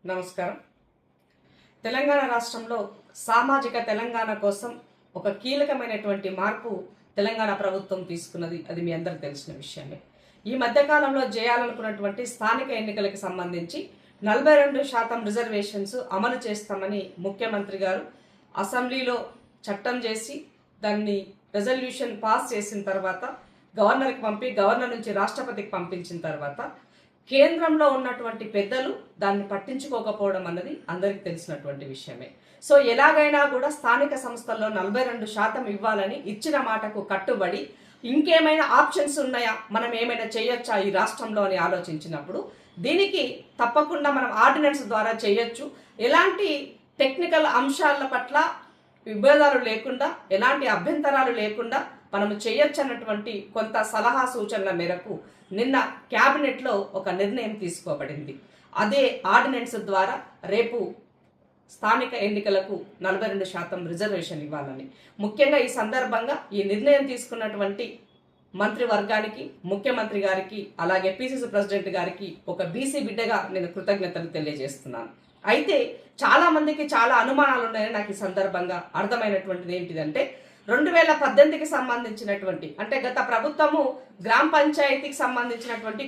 నమస్కారం. తెలంగాణ రాష్ట్రంలో సామాజిక తెలంగాణ కోసం ఒక కీలకమైనటువంటి మార్పు తెలంగాణ ప్రభుత్వం తీసుకున్నది. అది మీ అందరికి తెలిసిన విషయమే. ఈ మధ్యకాలంలో చేయాలనుకున్నటువంటి స్థానిక ఎన్నికలకు సంబంధించి 42% రిజర్వేషన్స్ అమలు చేస్తామని ముఖ్యమంత్రి గారు అసెంబ్లీలో చట్టం చేసి దాన్ని రెజల్యూషన్ పాస్ చేసిన తర్వాత గవర్నర్కి పంపి గవర్నర్ నుంచి రాష్ట్రపతికి పంపించిన తర్వాత కేంద్రంలో ఉన్నటువంటి పెద్దలు దాన్ని పట్టించుకోకపోవడం అన్నది అందరికీ తెలిసినటువంటి విషయమే. సో ఎలాగైనా కూడా స్థానిక సంస్థల్లో 42% ఇవ్వాలని ఇచ్చిన మాటకు కట్టుబడి ఇంకేమైనా ఆప్షన్స్ ఉన్నాయా, మనం ఏమైనా చేయొచ్చా ఈ రాష్ట్రంలో అని ఆలోచించినప్పుడు దీనికి తప్పకుండా మనం ఆర్డినెన్స్ ద్వారా చేయొచ్చు. ఎలాంటి టెక్నికల్ అంశాల పట్ల విభేదాలు లేకుండా, ఎలాంటి అభ్యంతరాలు లేకుండా మనము చేయొచ్చు అన్నటువంటి కొంత సలహా సూచనల మేరకు నిన్న క్యాబినెట్లో ఒక నిర్ణయం తీసుకోబడింది. అదే ఆర్డినెన్స్ ద్వారా రేపు స్థానిక ఎన్నికలకు 42% రిజర్వేషన్ ఇవ్వాలని. ముఖ్యంగా ఈ సందర్భంగా ఈ నిర్ణయం తీసుకున్నటువంటి మంత్రివర్గానికి, ముఖ్యమంత్రి గారికి, అలాగే పిసిసి ప్రెసిడెంట్ గారికి ఒక బీసీ బిడ్డగా నేను కృతజ్ఞతలు తెలియజేస్తున్నాను. అయితే చాలా మందికి చాలా అనుమానాలు ఉన్నాయని నాకు ఈ సందర్భంగా అర్థమైనటువంటిది ఏంటిదంటే 2018కి సంబంధించినటువంటి, అంటే గత ప్రభుత్వము గ్రామ పంచాయతీకి సంబంధించినటువంటి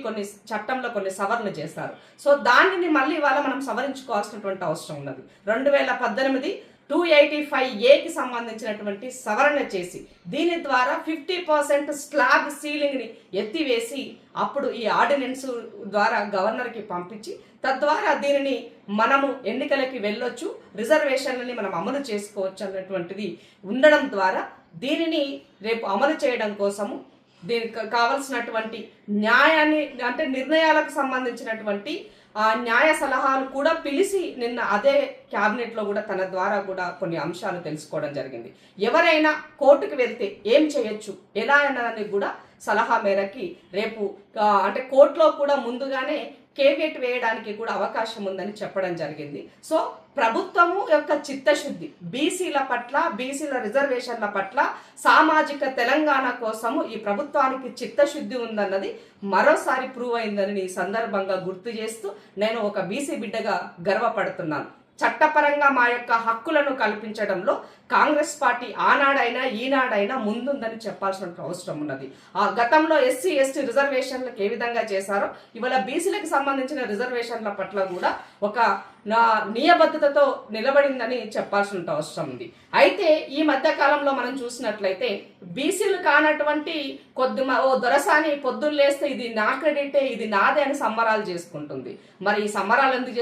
చట్టంలో కొన్ని సవరణలు చేస్తారు. సో దానిని మళ్ళీ ఇవాళ మనం సవరించుకోవాల్సినటువంటి అవసరం ఉన్నది. 2018 285A సంబంధించినటువంటి సవరణ చేసి దీని ద్వారా 50% స్లాబ్ సీలింగ్ని ఎత్తివేసి అప్పుడు ఈ ఆర్డినెన్స్ ద్వారా గవర్నర్కి పంపించి తద్వారా దీనిని మనము ఎన్నికలకి వెళ్ళొచ్చు, రిజర్వేషన్లని మనం అమలు చేసుకోవచ్చు అన్నటువంటిది ఉండడం ద్వారా దీనిని రేపు అమలు చేయడం కోసము దీనికి కావలసినటువంటి న్యాయాన్ని, అంటే నిర్ణయాలకు సంబంధించినటువంటి ఆ న్యాయ సలహాలు కూడా పిలిచి నిన్న అదే క్యాబినెట్లో కూడా తన ద్వారా కూడా కొన్ని అంశాలు తెలుసుకోవడం జరిగింది. ఎవరైనా కోర్టుకు వెళ్తే ఏం చేయొచ్చు, ఎలా అన్నదానికి కూడా సలహా మేరకి రేపు అంటే కోర్టులో కూడా ముందుగానే కేవియట్ వేయడానికి కూడా అవకాశం ఉందని చెప్పడం జరిగింది. సో ప్రభుత్వము యొక్క చిత్తశుద్ధి బీసీల పట్ల, బీసీల రిజర్వేషన్ల పట్ల, సామాజిక తెలంగాణ కోసము ఈ ప్రభుత్వానికి చిత్తశుద్ధి ఉందన్నది మరోసారి ప్రూవ్ అయిందని ఈ సందర్భంగా గుర్తు చేస్తూ నేను ఒక బీసీ బిడ్డగా గర్వపడుతున్నాను. చట్టపరంగా మా యొక్క హక్కులను కల్పించడంలో కాంగ్రెస్ పార్టీ ఆనాడైనా ఈనాడైనా ముందుందని చెప్పాల్సిన అవసరం ఉన్నది. ఆ గతంలో ఎస్సీ ఎస్టీ రిజర్వేషన్లకు ఏ విధంగా చేశారో ఇవాళ బీసీలకు సంబంధించిన రిజర్వేషన్ల పట్ల కూడా ఒక నియబద్ధతతో నిలబడిందని చెప్పాల్సిన అవసరం ఉంది. అయితే ఈ మధ్య కాలంలో మనం చూసినట్లయితే బీసీలు కానటువంటి ఓ దొరసాని పొద్దున్న లేస్తే ఇది నా క్రెడిటే, ఇది నాదే అని సంబరాలు చేసుకుంటుంది. మరి ఈ సంబరాలు ఎందుకు